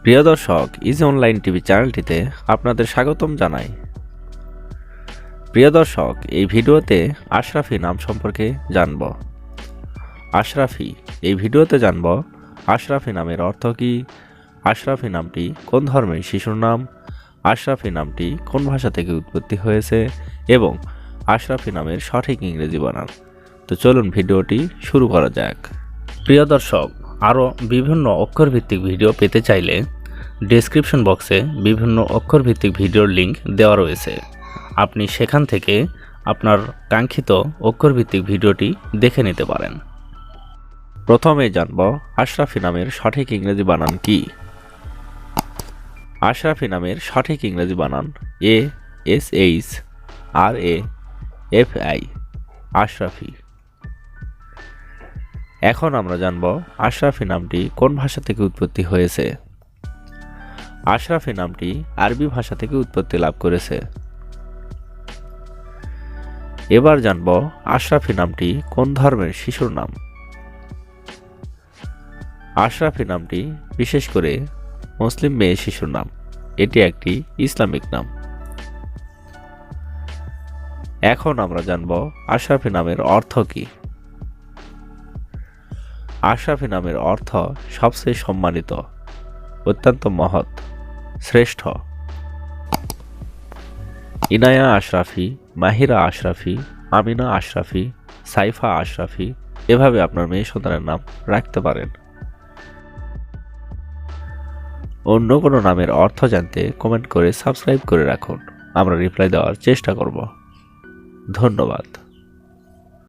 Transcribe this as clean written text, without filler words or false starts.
প্রিয় দর্শক, easy online TV চ্যানেলটিতে আপনাদের স্বাগতম জানাই। প্রিয় দর্শক, এই ভিডিওতে আশরাফি নাম সম্পর্কে জানব। এই ভিডিওতে জানব আশরাফি নামের অর্থ কী, আশরাফি নামটি কোন ধর্মের শিশুর নাম, আশরাফি নামটি কোন ভাষা থেকে উৎপত্তি হয়েছে এবং আশরাফি নামের সঠিক ইংরেজি বানান। তো চলুন ভিডিওটি শুরু করা যাক। প্রিয় দর্শক, আরও বিভিন্ন অক্ষরভিত্তিক ভিডিও পেতে চাইলে ডেসক্রিপশন বক্সে বিভিন্ন অক্ষরভিত্তিক ভিডিওর লিঙ্ক দেওয়া রয়েছে। আপনি সেখান থেকে আপনার কাঙ্ক্ষিত অক্ষরভিত্তিক ভিডিওটি দেখে নিতে পারেন। প্রথমে জানব আশরাফি নামের সঠিক ইংরেজি বানান কি। আশরাফি নামের সঠিক ইংরেজি বানান ASHRAFI, আশরাফি। এখন আমরা জানব আশরাফি নামটি কোন ভাষা থেকে উৎপত্তি হয়েছে। আশরাফি নামটি আরবি ভাষা থেকে উৎপত্তি লাভ করেছে। এবার জানব আশরাফি নামটি কোন ধর্মের শিশুর নাম। আশরাফি নামটি বিশেষ করে মুসলিম মেয়ে শিশুর নাম, এটি একটি ইসলামিক নাম। এখন আমরা জানব আশরাফি নামের অর্থ কী। আশরাফি নামের অর্থ সবচেয়ে সম্মানিত, অত্যন্ত মহৎ, শ্রেষ্ঠ। ইনায়া আশরাফি, মাহিরা আশরাফি, আমিনা আশরাফি, সাইফা আশরাফি, এভাবে আপনার মেয়ে সন্তানের নাম রাখতে পারেন। অন্য কোনো নামের অর্থ জানতে কমেন্ট করে সাবস্ক্রাইব করে রাখুন, আমরা রিপ্লাই দেওয়ার চেষ্টা করব। ধন্যবাদ।